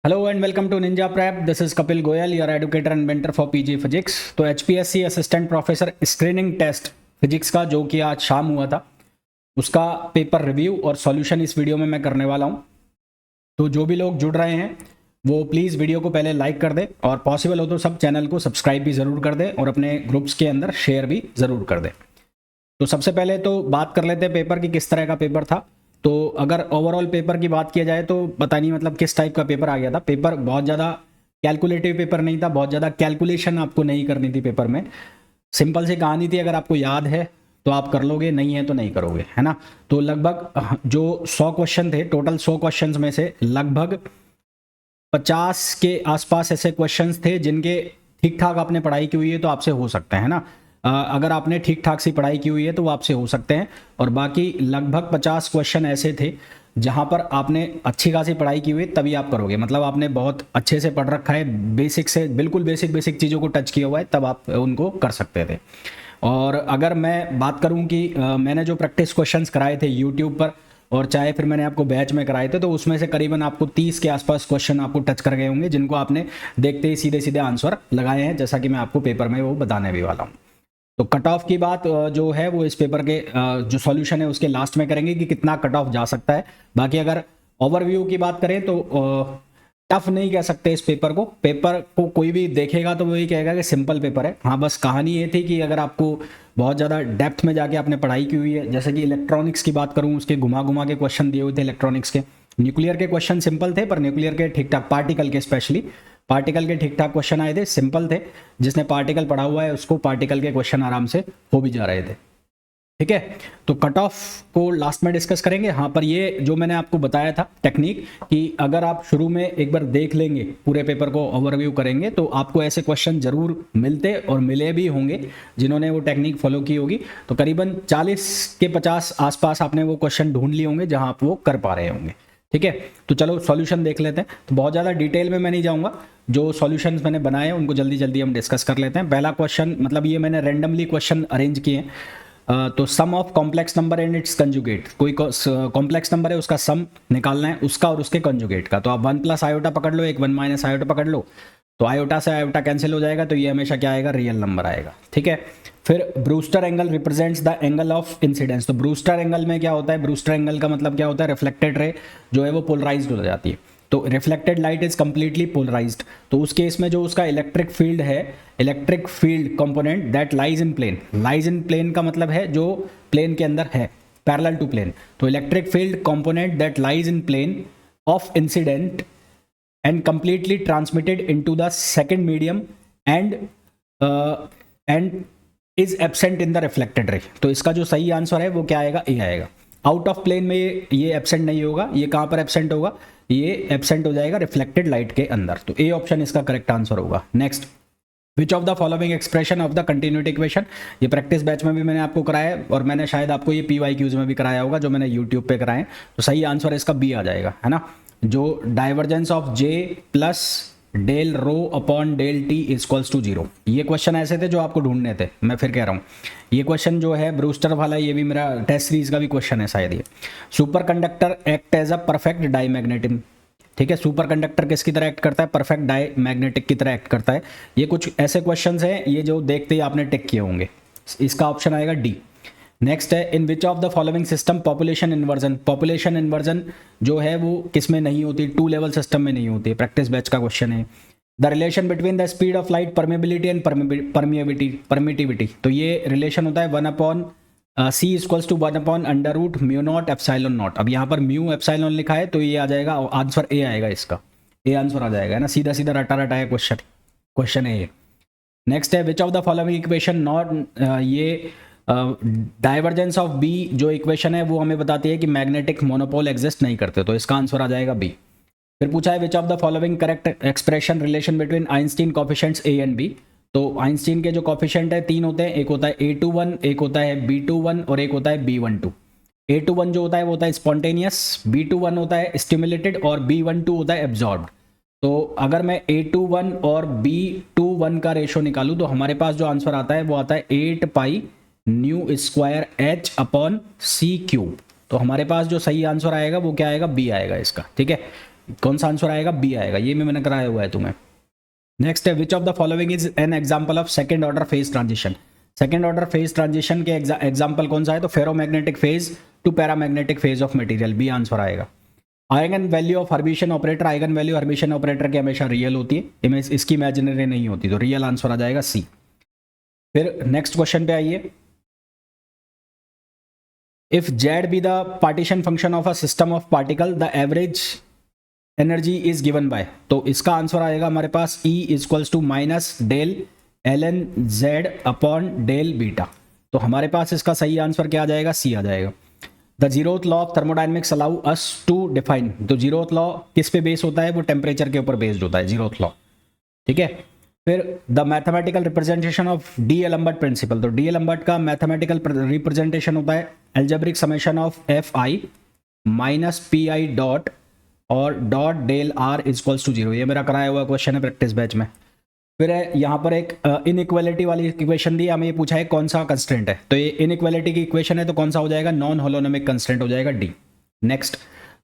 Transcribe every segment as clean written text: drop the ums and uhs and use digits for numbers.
Hello and welcome to Ninja Prep. This is Kapil Goyal, your educator and mentor for PG physics. तो HPSC assistant professor screening test physics का जो कि आज शाम हुआ था, उसका पेपर रिव्यू और सॉल्यूशन इस वीडियो में मैं करने वाला हूं। तो जो भी लोग जुड़ रहे हैं वो प्लीज़ वीडियो को पहले लाइक कर दें और पॉसिबल हो तो सब चैनल को सब्सक्राइब भी ज़रूर कर दें और अपने ग्रुप्स के अंदर शेयर भी ज़रूर कर दें। तो सबसे पहले तो बात कर लेते हैं पेपर की, किस तरह का पेपर था। तो अगर ओवरऑल पेपर की बात किया जाए तो पता नहीं मतलब किस टाइप का पेपर आ गया था। पेपर बहुत ज़्यादा कैलकुलेटिव पेपर नहीं था, बहुत ज़्यादा कैलकुलेशन आपको नहीं करनी थी पेपर में। सिंपल सी कहानी थी, अगर आपको याद है तो आप कर लोगे, नहीं है तो नहीं करोगे, है ना। तो लगभग जो 100 क्वेश्चन थे, टोटल 100 क्वेश्चन में से लगभग 50 के आसपास ऐसे क्वेश्चंस थे जिनके ठीक ठाक आपने पढ़ाई की हुई है तो आपसे हो सकते हैं ना। अगर आपने ठीक ठाक सी पढ़ाई की हुई है तो वो आपसे हो सकते हैं। और बाकी लगभग 50 क्वेश्चन ऐसे थे जहां पर आपने अच्छी खासी पढ़ाई की हुई है तभी आप करोगे, मतलब आपने बहुत अच्छे से पढ़ रखा है, बेसिक से बिल्कुल बेसिक चीज़ों को टच किया हुआ है, तब आप उनको कर सकते थे। और अगर मैं बात करूं कि मैंने जो प्रैक्टिस क्वेश्चंस कराए थे यूट्यूब पर और चाहे फिर मैंने आपको बैच में कराए थे, तो उसमें से करीबन आपको 30 के आसपास क्वेश्चन आपको टच कर गए होंगे जिनको आपने देखते ही सीधे सीधे आंसर लगाए हैं, जैसा कि मैं आपको पेपर में वो बताने भी वाला हूँ। तो कट ऑफ की बात जो है वो इस पेपर के जो सॉल्यूशन है उसके लास्ट में करेंगे कि कितना कट ऑफ जा सकता है। बाकी अगर ओवरव्यू की बात करें तो टफ नहीं कह सकते इस पेपर को। पेपर को कोई भी देखेगा तो वो ये कहेगा कि सिंपल पेपर है। हाँ, बस कहानी ये थी कि अगर आपको बहुत ज़्यादा डेप्थ में जाके आपने पढ़ाई की हुई है, जैसे कि इलेक्ट्रॉनिक्स की बात करूँ, उसके घुमा घुमा के क्वेश्चन दिए हुए थे इलेक्ट्रॉनिक्स के। न्यूक्लियर के क्वेश्चन सिंपल थे, पर न्यूक्लियर के ठीक ठाक, पार्टिकल के स्पेशली पार्टिकल के ठीक ठाक क्वेश्चन आए थे, सिंपल थे। जिसने पार्टिकल पढ़ा हुआ है उसको पार्टिकल के क्वेश्चन आराम से हो भी जा रहे थे। ठीक है, तो कट ऑफ को लास्ट में डिस्कस करेंगे। हाँ, पर ये जो मैंने आपको बताया था टेक्निक, कि अगर आप शुरू में एक बार देख लेंगे, पूरे पेपर को ओवरव्यू करेंगे, तो आपको ऐसे क्वेश्चन जरूर मिलते और मिले भी होंगे जिन्होंने वो टेक्निक फॉलो की होगी। तो करीबन 40 के 50 आसपास आपने वो क्वेश्चन ढूंढ लिए होंगे जहां आप वो कर पा रहे होंगे। ठीक है, तो चलो सॉल्यूशन देख लेते हैं। तो बहुत ज़्यादा डिटेल में मैं नहीं जाऊंगा, जो सॉल्यूशंस मैंने बनाए हैं उनको जल्दी जल्दी हम डिस्कस कर लेते हैं। पहला क्वेश्चन, मतलब ये मैंने रैंडमली क्वेश्चन अरेंज किए हैं। तो sum of complex number and its conjugate, कोई कॉम्प्लेक्स नंबर है उसका सम निकालना है, उसका और उसके कंजुगेट का। तो आप 1 प्लस आयोटा पकड़ लो, एक 1 माइनस आयोटा पकड़ लो, तो आयोटा से आयोटा कैंसिल हो जाएगा, तो ये हमेशा क्या आएगा, रियल नंबर आएगा। ठीक है, फिर Brewster angle represents the angle of incidence. तो ब्रूस्टर एंगल में क्या होता है, ब्रूस्टर एंगल का मतलब क्या होता है, रिफ्लेक्टेड रे जो है वो पोलराइज्ड हो जाती है। तो reflected light is completely polarised. तो उस केस में जो उसका इलेक्ट्रिक फील्ड है, electric field component that lies in plane, lies in plane का मतलब है जो प्लेन के अंदर है, पैरेलल टू प्लेन। तो electric field component that lies in plane of incident and completely transmitted into the second medium and is absent in the reflected ray। तो इसका जो सही आंसर है वो क्या आएगा, ए आएगा। आउट ऑफ प्लेन में ये एब्सेंट नहीं होगा, ये कहां पर एब्सेंट होगा, ये एब्सेंट हो जाएगा रिफ्लेक्टेड लाइट के अंदर। तो ए ऑप्शन इसका करेक्ट आंसर होगा। Next, which of the following expression of the continuity equation, ये प्रैक्टिस बैच में भी मैंने आपको कराया है और मैंने शायद आपको ये PYQs में भी कराया होगा जो मैंने यूट्यूब पे कराए। तो सही आंसर इसका बी आ जाएगा, है ना। जो divergence of J plus del rho upon del T equals to 0, ये क्वेश्चन ऐसे थे जो आपको ढूंढने थे। मैं फिर कह रहा हूँ, ये क्वेश्चन जो है ब्रूस्टर वाला, ये भी मेरा टेस्ट सीरीज का भी क्वेश्चन है शायद ये। Superconductor act as a perfect diamagnetic. ठीक है, सुपर कंडक्टर किसकी तरह एक्ट करता है, परफेक्ट डाई मैग्नेटिक की तरह एक्ट करता है। ये कुछ ऐसे क्वेश्चंस हैं ये जो देखते ही आपने टिक किए होंगे, इसका ऑप्शन आएगा डी। नेक्स्ट है, in which of the following system population inversion, population inversion जो है वो किस में नहीं होती, 2 लेवल सिस्टम में नहीं होती। प्रैक्टिस बैच का क्वेश्चन है। The relation between the speed of light, permeability and permittivity, तो ये रिलेशन होता है 1 upon C equals to 1 upon under root mu not epsilon not. अब यहाँ पर म्यू एप्सिलॉन लिखा है तो ये आ जाएगा, आंसर ए आएगा, इसका ए आंसर आ जाएगा, है ना। सीधा सीधा रटा रटा है क्वेश्चन है ये। नेक्स्ट है, which of the following equation not, ये डाइवर्जेंस ऑफ बी जो इक्वेशन है वो हमें बताती है कि मैग्नेटिक मोनोपोल एग्जिस्ट नहीं करते, तो इसका आंसर आ जाएगा बी। फिर पूछा है, which of the following correct expression relation between Einstein coefficients A and B. तो आइंस्टीन के जो कोफिशिएंट है 3 होते हैं, एक होता है A21, एक होता है B21 और एक होता है B12। A21 जो होता है वो होता है स्पॉन्टेनियस, B21 होता है स्टिमुलेटेड और B12 होता है एब्जॉर्ब्ड। तो अगर मैं A21 और B21 का रेशो निकालूं तो हमारे पास जो आंसर आता है वो आता है 8 pi nu square H upon C cube. तो हमारे पास जो सही आंसर आएगा वो क्या आएगा, बी आएगा इसका। ठीक है, कौन सा आंसर आएगा? बी आएगा, ये भी मैंने कराया हुआ है तुम्हें। नेक्स्ट है which of the following is an example of second order phase transition. Second order phase transition के एग्जांपल कौन सा है? तो ferromagnetic phase to paramagnetic phase of material, B answer आएगा। Eigen value of Hermitian operator, eigen value Hermitian operator की हमेशा real होती है, इसकी इमेजिनरी नहीं होती, तो रियल आंसर आ जाएगा सी। फिर नेक्स्ट क्वेश्चन पे आइए। If Z be the partition function of a system of particle the average energy is given by, तो इसका आंसर आएगा हमारे पास E equals to minus del ln z upon del beta. तो हमारे पास इसका सही आंसर क्या आ जाएगा? सी आ जाएगा। The zeroth law of thermodynamics allow us to define, तो जीरोथ लॉ किस पे बेस होता है? वो टेम्परेचर के ऊपर बेस्ड होता है जीरोथ लॉ, ठीक है। फिर the mathematical representation of d'Alembert principle, तो डी एलम्बर्ट का मैथमेटिकल रिप्रेजेंटेशन होता है algebraic summation of F I minus P I dot और dot del R equals to zero. ये मेरा कराया हुआ क्वेश्चन है प्रैक्टिस बैच में। फिर है यहाँ पर एक इनइक्वालिटी वाली इक्वेशन दी, हमें ये पूछा है कौन सा कंस्टेंट है, तो ये इनइक्वालिटी की इक्वेशन है, तो कौन सा हो जाएगा? नॉन होलोनोमिक कंस्टेंट हो जाएगा, D. Next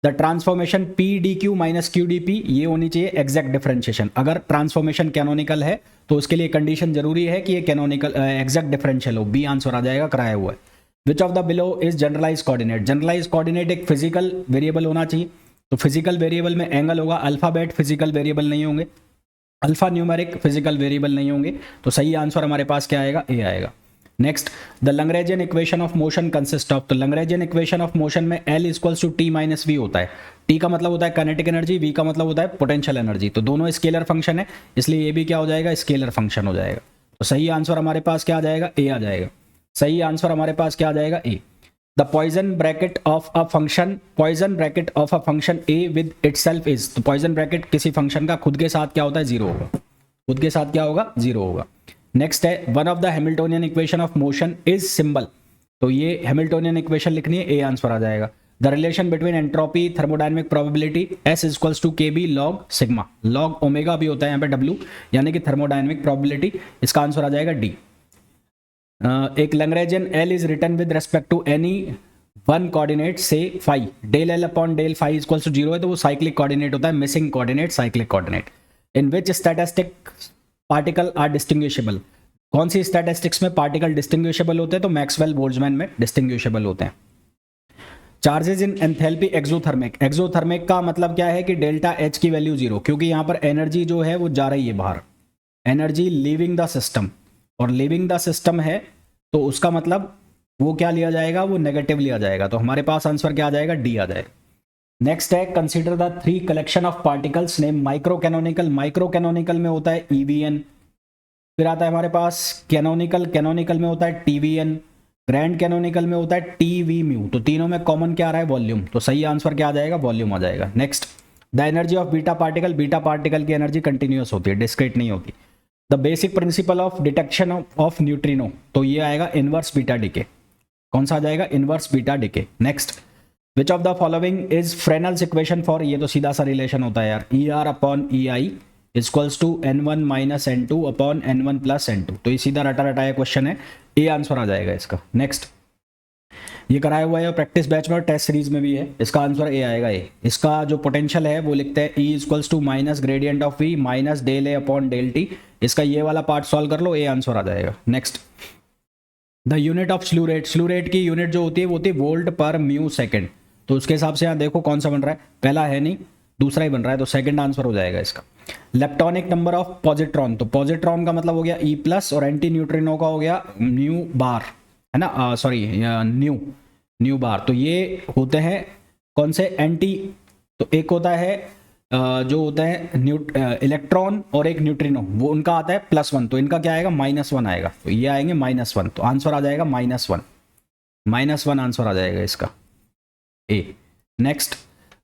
the transformation P D Q minus Q D P, ये होनी चाहिए एग्जैक्ट डिफरेंशिएशन। अगर ट्रांसफॉर्मेशन कैनोनिकल है तो उसके लिए कंडीशन जरूरी है कि ये कैनोनिकल एग्जैक्ट डिफरेंशियल हो, बी आंसर आ जाएगा, कराया हुआ है। Which of the below is generalize coordinate, generalize coordinate एक फिजिकल वेरिएबल होना चाहिए, तो फिजिकल वेरिएबल में एंगल होगा, अल्फाबेट फिजिकल वेरिएबल नहीं होंगे, अल्फा न्यूमेरिक फिजिकल वेरिएबल नहीं होंगे, तो सही आंसर हमारे पास क्या आएगा? ए आएगा। Next the Lagrangian equation of motion consist of, तो लैग्रेंजियन इक्वेशन ऑफ मोशन में L equals to T minus V होता है। टी का मतलब होता है काइनेटिक एनर्जी, वी का मतलब होता है पोटेंशियल एनर्जी, तो दोनों स्केलर फंक्शन है, इसलिए ये भी क्या हो जाएगा? स्केलर फंक्शन हो जाएगा। तो सही आंसर हमारे पास क्या आ जाएगा? ए आ जाएगा। सही आंसर हमारे पास क्या आ जाएगा? A. The Poisson bracket of a function, Poisson bracket of a function A with itself is, तो पॉइजन ब्रैकेट किसी फंक्शन का खुद के साथ क्या होता है? जीरो होगा, खुद के साथ क्या होगा? जीरो होगा। नेक्स्ट है one of the Hamiltonian equation of motion is symbol, तो ये हैमिल्टोनियन इक्वेशन लिखनी है, ए आंसर आ जाएगा। The relation between entropy thermodynamic probability S equals to K B log sigma, log omega भी होता है यहाँ पे डब्ल्यू, यानी कि थर्मोडायनेमिक प्रोबेबिलिटी, इसका आंसर आ जाएगा डी। एक Lagrangian L is written with respect to any one coordinate से phi, del L upon del phi equals to zero है, तो वो साइक्लिक कोऑर्डिनेट होता है, missing coordinate cyclic coordinate. In which statistic particle are distinguishable, कौन सी statistics में particle distinguishable होते हैं? तो मैक्सवेल बोल्ट्जमैन में डिस्टिंग्विशेबल होते हैं। चार्जेस इन एंथैल्पी एक्सोथर्मिक, एक्सोथर्मिक का मतलब क्या है कि डेल्टा H की वैल्यू जीरो, क्योंकि यहाँ पर एनर्जी जो है वो जा रही है बाहर, एनर्जी लीविंग द सिस्टम, और लिविंग द सिस्टम है तो उसका मतलब वो क्या लिया जाएगा? वो नेगेटिव लिया जाएगा, तो हमारे पास आंसर क्या आ जाएगा? डी आ जाएगा। नेक्स्ट है consider the three collection of particles name micro canonical, micro canonical में होता है EVN, फिर आता है हमारे पास कैनोनिकल, कैनोनिकल में होता है TVN, ग्रैंड कैनोनिकल में होता है TV म्यू, तो तीनों में कॉमन क्या आ रहा है? वॉल्यूम, तो सही आंसर क्या आ जाएगा? वॉल्यूम आ जाएगा। Next the energy of beta particle, beta particle की एनर्जी कंटिन्यूअस होती है, डिस्क्रीट नहीं होती। The basic principle of detection of neutrino, तो ये आएगा इनवर्स बीटा डिके, कौन सा आ जाएगा? Inverse beta decay. Next which of the following is Fresnel's equation for, ये तो सीधा सा रिलेशन होता है यार, ER upon EI equals to N1 minus N2 upon N1 plus N2, तो ये सीधा रटा रटाया क्वेश्चन है, ए आंसर आ जाएगा इसका। नेक्स्ट ये कराया हुआ है प्रैक्टिस बैच में और टेस्ट सीरीज में भी है, इसका आंसर ए आएगा। ए इसका जो पोटेंशियल है वो लिखते हैं E equals to minus gradient of V minus del A upon del T, इसका ये वाला पार्ट सॉल्व कर लो, ए आंसर आ जाएगा। Next the unit of स्लू rate, स्लू rate की यूनिट जो होती है वो होती है वोल्ट पर म्यू सेकेंड, तो उसके हिसाब से यहाँ देखो कौन सा बन रहा है, पहला है नहीं दूसरा ही बन रहा है, तो सेकंड आंसर हो जाएगा इसका। लेप्टोनिक नंबर ऑफ पॉजिट्रॉन, तो पॉजिट्रॉन का मतलब हो गया E प्लस और एंटी न्यूट्रिनो का हो गया न्यू बार, है ना, सॉरी न्यू बार, तो ये होते हैं कौन से? एंटी, तो एक होता है जो होता है इलेक्ट्रॉन और एक न्यूट्रिनो, वो उनका आता है +1, तो इनका क्या आएगा? -1 आएगा, तो ये आएंगे -1, तो आंसर आ जाएगा -1 आंसर आ जाएगा इसका, A. Next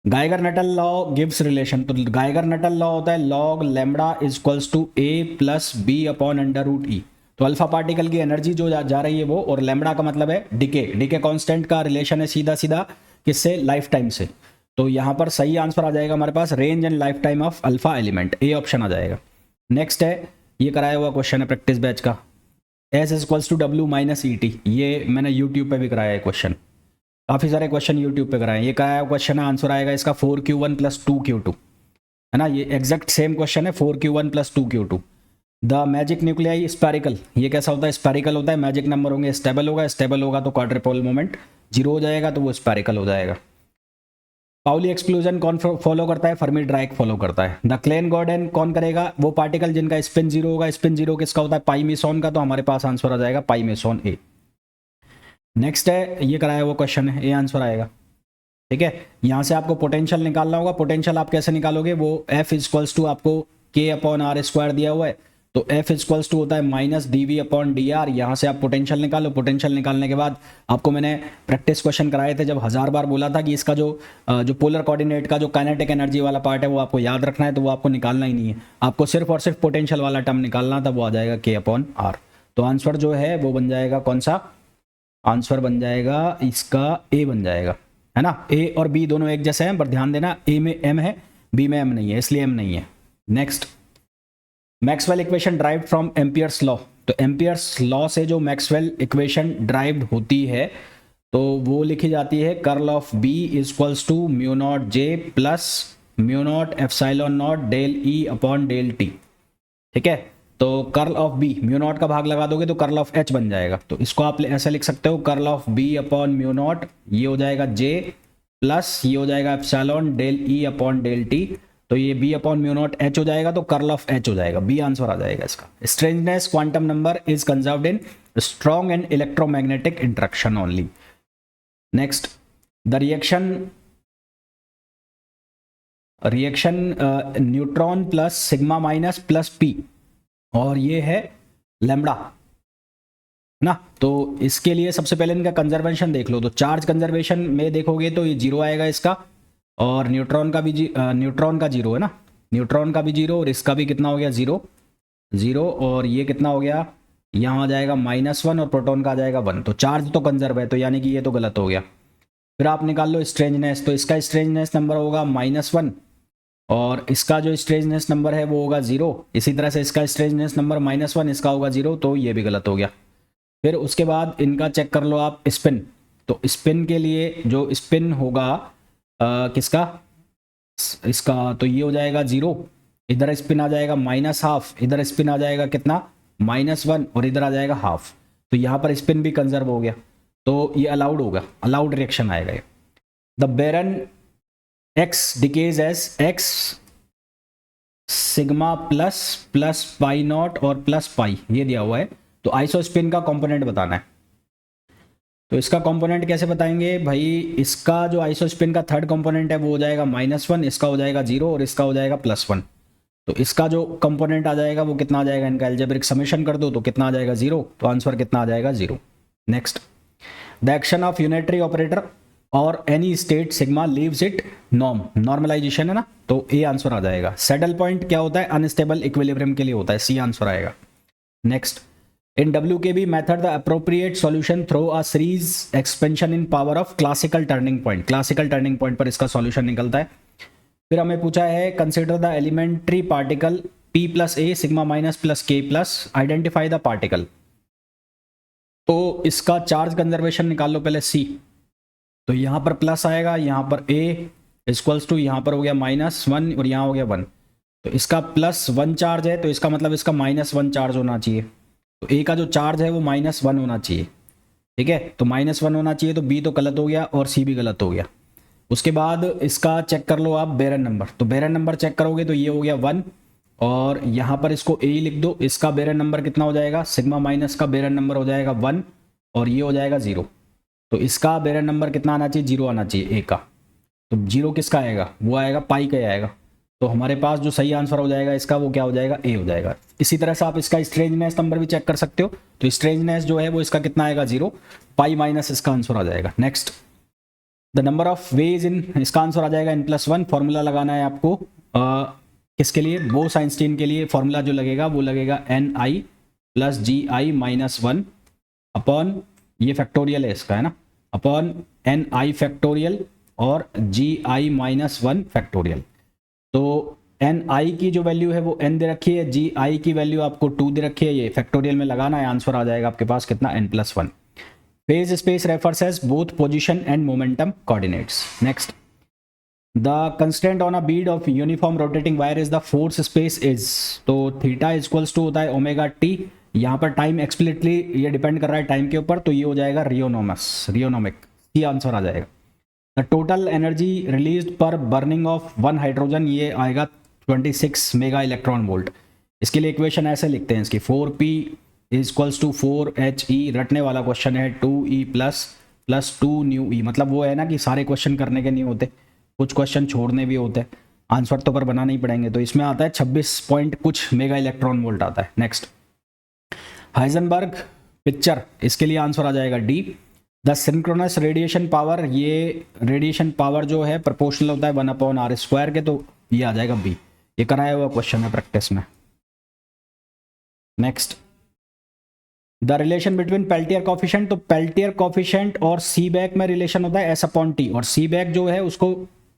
Geiger Nuttall law gives relation, तो गाइगर नटल लॉ होता है log lambda equals to A plus B upon √E, तो अल्फा पार्टिकल की एनर्जी जो जा रही है वो, और लैम्बडा का मतलब है डिके कांस्टेंट का रिलेशन है सीधा सीधा किससे? लाइफ टाइम से, तो यहाँ पर सही आंसर आ जाएगा हमारे पास range and life time of alpha element, A option आ जाएगा। नेक्स्ट है ये कराया हुआ क्वेश्चन है प्रैक्टिस बैच का, S equals to W minus ET, ये मैंने यूट्यूब पे भी कराया है क्वेश्चन, काफ़ी सारे क्वेश्चन यूट्यूब पे कराए, ये कराया क्वेश्चन है, आंसर आएगा इसका 4Q1 + 2Q2, है ना, ये एग्जैक्ट सेम क्वेश्चन है 4q1 + 2q2। The magic nuclei spherical, ये कैसा होता है, स्पेरिकल होता है, मैजिक नंबर होंगे, स्टेबल होगा तो क्वाड्रुपोल मोमेंट 0 हो जाएगा, तो वो स्पेरिकल हो जाएगा। पाउली एक्सक्लूजन कौन फॉलो करता है, फर्मी डायक फॉलो करता है। द क्लेन गॉर्डन कौन करेगा, वो पार्टिकल जिनका स्पिन 0 होगा, स्पिन 0 किसका होता है, पाई मेसॉन का, तो हमारे पास आंसर आ जाएगा पाई मेसॉन ए। नेक्स्ट है, ये कराया वो क्वेश्चन है, ए आंसर आएगा। ठीक है, यहां से आपको पोटेंशियल निकालना होगा। पोटेंशियल आप कैसे निकालोगे, वो F = आपको K/r² दिया हुआ है, तो F = होता है -dV/dr। यहाँ से आप पोटेंशियल निकालो। पोटेंशियल निकालने के बाद आपको मैंने प्रैक्टिस क्वेश्चन कराए थे, जब 1000 बार बोला था कि इसका जो पोलर कोऑर्डिनेट का जो काइनेटिक एनर्जी वाला पार्ट है वो आपको याद रखना है, तो वो आपको निकालना ही नहीं है, आपको सिर्फ और सिर्फ पोटेंशियल वाला टर्म निकालना था, वो आ जाएगा K/r। तो आंसर जो है वो बन जाएगा कौन सा, आंसर बन जाएगा इसका ए बन जाएगा, है ना। ए और बी दोनों एक जैसे हैं, पर ध्यान देना ए में एम है, बी में एम नहीं है, इसलिए एम नहीं है। Next, Maxwell equation derived from Ampere's law. तो एम्पियर्स लॉ से जो मैक्सवेल इक्वेशन ड्राइव्ड होती है तो वो लिखी जाती है curl of B = μ0 J + μ0 ε0 del E/del T। ठीक है, तो कर्ल ऑफ बी, μ0 का भाग लगा दोगे तो कर्ल ऑफ H बन जाएगा, तो इसको आप ऐसे लिख सकते हो, कर्ल ऑफ B/μ0, ये हो जाएगा J प्लस ये हो जाएगा एप्सिलॉन del E/del T, तो ये B/μ0 H हो जाएगा, तो कर्ल ऑफ H हो जाएगा, बी आंसर आ जाएगा इसका। Strangeness quantum number is conserved in strong and electromagnetic interaction only. Next, the reaction neutron plus sigma minus plus P, और ये है लैम्बडा ना। तो इसके लिए सबसे पहले इनका कंजर्वेशन देख लो, तो चार्ज कंजर्वेशन में देखोगे तो ये 0 आएगा इसका, और न्यूट्रॉन का 0 है ना, न्यूट्रॉन का भी 0, और इसका भी कितना हो गया 0, और ये कितना हो गया, यहाँ आ जाएगा -1, और प्रोटॉन का आ जाएगा 1, तो चार्ज तो कंजर्व है, तो यानी कि ये तो गलत हो गया। फिर आप निकाल लो स्ट्रेंजनेस, तो इसका स्ट्रेंजनेस नंबर होगा -1, और इसका जो स्ट्रेंजनेस नंबर है वो होगा 0, इसी तरह से इसका स्ट्रेंजनेस नंबर -1, इसका होगा 0, तो ये भी गलत हो गया। फिर उसके बाद इनका चेक कर लो आप स्पिन, तो स्पिन के लिए जो स्पिन होगा किसका, इसका, तो ये हो जाएगा 0, इधर स्पिन आ जाएगा -½ इधर स्पिन आ जाएगा कितना -1, और इधर आ जाएगा ½ तो यहाँ पर स्पिन भी कंजर्व हो गया, तो ये अलाउड होगा, अलाउड रिएक्शन आएगा ये। The baryon X decays as X sigma plus pi naught और प्लस पाई, ये दिया हुआ है, तो आइसोस्पिन का कंपोनेंट बताना है। तो इसका कंपोनेंट कैसे बताएंगे भाई, इसका जो आइसोस्पिन का थर्ड कंपोनेंट है वो हो जाएगा -1, इसका हो जाएगा 0, और इसका हो जाएगा +1, तो इसका जो कंपोनेंट आ जाएगा वो कितना आ जाएगा, इनका अलजेब्रिक समेशन कर दो तो कितना आ जाएगा 0, तो आंसर कितना आ जाएगा 0। Next, the action of unitary operator और any state sigma leaves it normalization है ना, तो ए आंसर आ जाएगा। सैडल पॉइंट क्या होता है, अनस्टेबल इक्विलिब्रियम के लिए होता है, सी आंसर आएगा। Next, in WKB method the appropriate solution through a series expansion in power of classical turning point, classical turning point पर इसका सॉल्यूशन निकलता है। फिर हमें पूछा है consider the elementary particle P + A sigma minus plus K plus, identify the particle, तो इसका चार्ज कंजर्वेशन निकाल लो पहले C, तो यहाँ पर प्लस आएगा, यहाँ पर A = यहाँ पर हो गया -1 और यहाँ हो गया 1, तो इसका +1 चार्ज है, तो इसका मतलब इसका -1 चार्ज होना चाहिए, तो A का जो चार्ज है वो -1 होना चाहिए। ठीक है, तो -1 होना चाहिए, तो B तो गलत हो गया और C भी गलत हो गया। उसके बाद इसका चेक कर लो आप बेरन नंबर, तो बेरन नंबर चेक करोगे तो ये हो गया 1, और यहाँ पर इसको A लिख दो, इसका बेरन नंबर कितना हो जाएगा, सिग्मा माइनस का बेरन नंबर हो जाएगा 1, और ये हो जाएगा 0, तो इसका बेरन नंबर कितना आना चाहिए, 0 आना चाहिए A का, तो 0 किसका आएगा, वो आएगा पाई का आएगा, तो हमारे पास जो सही आंसर हो जाएगा इसका वो क्या हो जाएगा, A हो जाएगा। इसी तरह से आप इसका स्ट्रेंजनेस नंबर भी चेक कर सकते हो, तो स्ट्रेंजनेस जो है वो इसका कितना आएगा 0, पाई माइनस इसका आंसर आ जाएगा। Next, the number of ways in, इसका आंसर आ जाएगा n+1, फॉर्मूला लगाना है आपको किसके लिए, बोस आइंस्टीन के लिए, फॉर्मूला जो लगेगा वो लगेगा ni + gi - 1 अपॉन, ये फैक्टोरियल है इसका है ना, अपॉन ni फैक्टोरियल और gi - 1 फैक्टोरियल। तो ni की जो वैल्यू है वो n दे रखी है, gi की वैल्यू आपको 2 दे रखी है, ये फैक्टोरियल में लगाना है, आंसर आ जाएगा आपके पास कितना, n+1। Phase space refers as both position and momentum coordinates. Next, the constant on a bead of uniform rotating wire is the force space is, तो थीटा इक्वल्स टू होता है ओमेगा टी। यहाँ पर टाइम एक्सप्लिटली ये depend कर रहा है time के ऊपर, तो ये हो जाएगा रियोनोमिक, ये आंसर आ जाएगा। द टोटल एनर्जी रिलीज पर बर्निंग ऑफ वन हाइड्रोजन, ये आएगा 26 मेगा इलेक्ट्रॉन वोल्ट। इसके लिए इक्वेशन ऐसे लिखते हैं इसकी, 4p इक्वल्स टू 4he, रटने वाला क्वेश्चन है, 2e प्लस 2 न्यू ई, मतलब वो है ना कि सारे क्वेश्चन करने के नहीं होते, कुछ क्वेश्चन छोड़ने भी होते हैं, आंसर तो पर बनाना ही पड़ेंगे। तो इसमें आता है 26 पॉइंट कुछ मेगा इलेक्ट्रॉन वोल्ट आता है। नेक्स्ट, हाइजेनबर्ग पिक्चर, इसके लिए आंसर आ जाएगा D. The synchronous radiation power, ये रेडिएशन पावर जो है प्रोपोर्शनल होता है 1/r² के, तो ये आ जाएगा बी। ये कराया हुआ क्वेश्चन है प्रैक्टिस में। Next, the relation between Peltier coefficient, तो पेल्टियर कॉफिशिएंट और सीबैक में रिलेशन होता है S/T, और सीबैक जो है उसको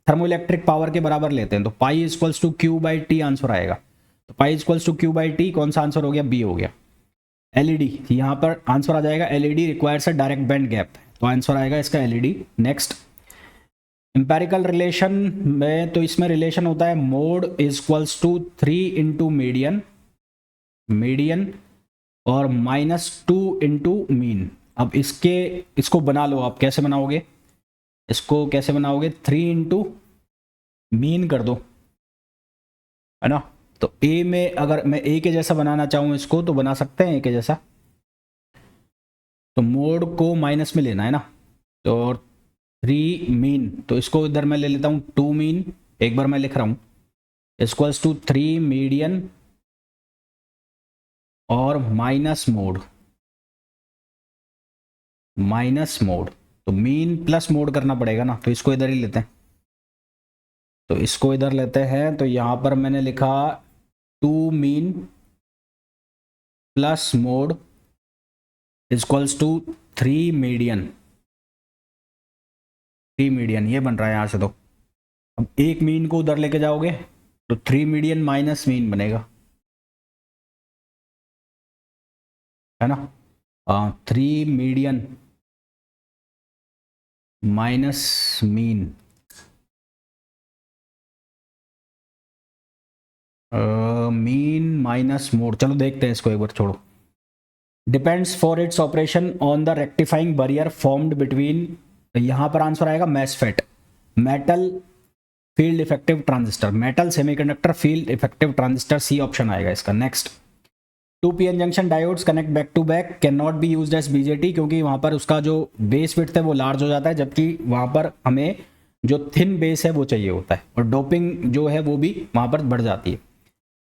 थर्मोइलेक्ट्रिक पावर के बराबर लेते हैं, तो पाई इक्वल्स टू Q/T आंसर आएगा। तो पाई इक्वल्स टू Q/T, कौन सा आंसर हो गया, बी हो गया। एलईडी, यहाँ पर आंसर आ जाएगा LED requires a direct band gap, तो आंसर आएगा इसका एलईडी। नेक्स्ट, एम्पेरिकल रिलेशन में, तो इसमें रिलेशन होता है mode equals to 3 into median और -2 इंटू मीन। अब इसको बना लो आप, कैसे बनाओगे इसको, कैसे बनाओगे, 3 इंटू मीन कर दो, है ना। तो ए में अगर मैं ए के जैसा बनाना चाहूँ इसको, तो बना सकते हैं ए के जैसा, तो मोड को माइनस में लेना है ना, तो 3 मीन, तो इसको इधर मैं ले लेता हूँ 2 मीन, एक बार मैं लिख रहा हूँ, इक्वल्स टू 3 मीडियन और माइनस मोड, तो मीन प्लस मोड करना पड़ेगा ना, तो इसको इधर ही लेते हैं, तो इसको इधर लेते हैं। तो यहाँ पर मैंने लिखा 2 mean plus mode equals to 3 median, ये बन रहा है यहाँ से। तो अब एक मीन को उधर लेके जाओगे तो 3 मीडियन माइनस मीन बनेगा, है ना। 3 median minus mean, mean minus mode, चलो देखते हैं इसको एक बार, छोड़ो। Depends for its operation on the rectifying barrier formed between, यहाँ पर आंसर आएगा MOSFET, metal field effective transistor, metal semiconductor field effective transistor, C option आएगा इसका। Next, 2 PN junction diodes connect back to back can not be used as BJT, क्योंकि वहाँ पर उसका जो बेस विड्थ है वो लार्ज हो जाता है, जबकि वहाँ पर हमें जो थिन बेस है वो चाहिए होता है, और डोपिंग जो है वो भी वहाँ पर बढ़ जाती है।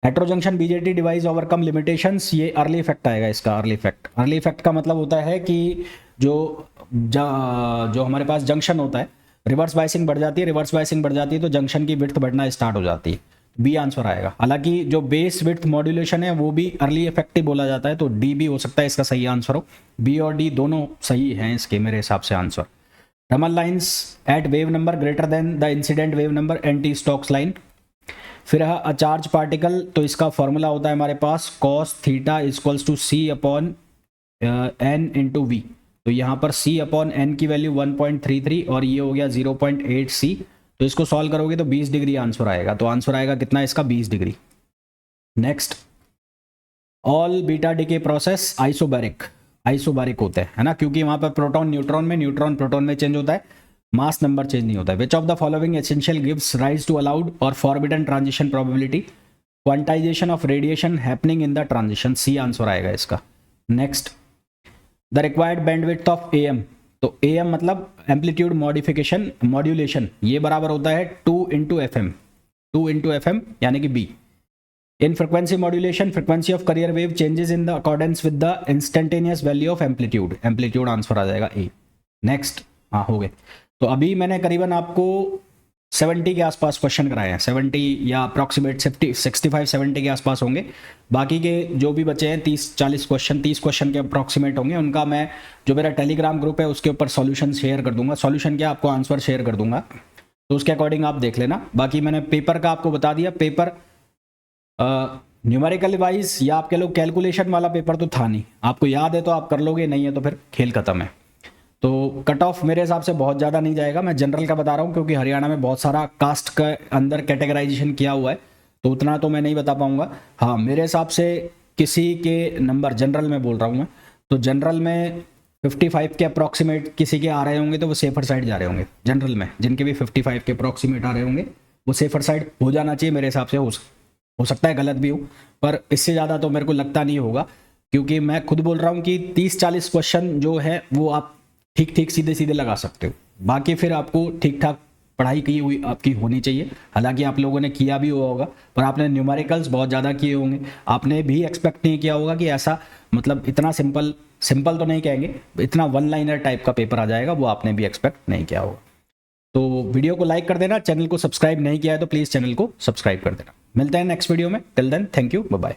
हेट्रोजंक्शन बीजेटी डिवाइस ओवरकम लिमिटेशंस, ये अर्ली इफेक्ट आएगा इसका। अर्ली इफेक्ट का मतलब होता है कि जो हमारे पास जंक्शन होता है, रिवर्स बायसिंग बढ़ जाती है, तो जंक्शन की विड्थ बढ़ना स्टार्ट हो जाती है, बी आंसर आएगा। हालांकि जो बेस विड्थ मॉड्यूलेशन है वो भी अर्ली इफेक्टिव बोला जाता है, तो डी भी हो सकता है इसका सही आंसर हो। बी और डी दोनों सही हैं इसके मेरे हिसाब से answer. Raman lines at wave number greater than the incident wave number, anti Stokes line. फिर है अ चार्ज पार्टिकल, तो इसका फॉर्मूला होता है हमारे पास cos theta equals to c upon n into V, तो यहाँ पर c अपॉन n की वैल्यू 1.33 और ये हो गया 0.8 c, तो इसको सॉल्व करोगे तो 20 डिग्री आंसर आएगा, तो आंसर आएगा कितना इसका, 20 degree. Next, all beta decay process isobaric होते हैं, है ना, क्योंकि वहाँ पर प्रोटॉन प्रोटॉन में चेंज होता है, मास नंबर चेंज नहीं होता है। Which of the following essential gives rise to allowed और forbidden transition probability, quantization of radiation happening in the transition, C answer आएगा इसका। Next, the required bandwidth of AM, तो AM मतलब amplitude modulation, ये बराबर होता है 2 इंटू FM यानी कि B। In frequency modulation, frequency of carrier wave changes in the accordance with the instantaneous value of amplitude answer आ जाएगा A। नेक्स्ट, हाँ हो गए। तो अभी मैंने करीबन आपको 70 के आसपास क्वेश्चन कराए हैं, 70 या अप्रॉक्सीमेट 65-70 के आसपास होंगे। बाकी के जो भी बचे हैं 30-40 क्वेश्चन, 30 क्वेश्चन के अप्रॉक्सीमेट होंगे, उनका मैं जो मेरा टेलीग्राम ग्रुप है उसके ऊपर सॉल्यूशन शेयर कर दूंगा, सॉल्यूशन क्या आपको आंसर शेयर कर दूंगा, तो उसके अकॉर्डिंग आप देख लेना। बाकी मैंने पेपर का आपको बता दिया, पेपर न्यूमेरिकल वाइज या आपके लोग कैलकुलेशन वाला पेपर तो था नहीं, आपको याद है तो आप कर लोगे, नहीं है तो फिर खेल खत्म है। तो कट ऑफ मेरे हिसाब से बहुत ज़्यादा नहीं जाएगा। मैं जनरल का बता रहा हूँ क्योंकि हरियाणा में बहुत सारा कास्ट के अंदर कैटेगराइजेशन किया हुआ है, तो उतना तो मैं नहीं बता पाऊँगा। हाँ, मेरे हिसाब से किसी के नंबर, जनरल में बोल रहा हूँ मैं, तो जनरल में 55 के अप्रॉक्सीमेट किसी के आ रहे होंगे तो वो सेफर साइड जा रहे होंगे। जनरल में जिनके भी 55 के अप्रॉक्सीमेट आ रहे होंगे वो सेफर साइड हो जाना चाहिए मेरे हिसाब से। हो सकता है गलत भी हो, पर इससे ज़्यादा तो मेरे को लगता नहीं होगा, क्योंकि मैं खुद बोल रहा हूँ कि 30-40 क्वेश्चन जो है वो आप ठीक ठीक सीधे सीधे लगा सकते हो। बाकी फिर आपको ठीक ठाक पढ़ाई की हुई आपकी होनी चाहिए। हालांकि आप लोगों ने किया भी हुआ होगा, पर आपने न्यूमेरिकल्स बहुत ज़्यादा किए होंगे। आपने भी एक्सपेक्ट नहीं किया होगा कि ऐसा, मतलब इतना सिंपल तो नहीं कहेंगे, इतना वन लाइनर टाइप का पेपर आ जाएगा, वो आपने भी एक्सपेक्ट नहीं किया होगा। तो वीडियो को लाइक कर देना, चैनल को सब्सक्राइब नहीं किया है तो प्लीज़ चैनल को सब्सक्राइब कर देना। मिलते हैं नेक्स्ट वीडियो में, till then thank you, bye bye.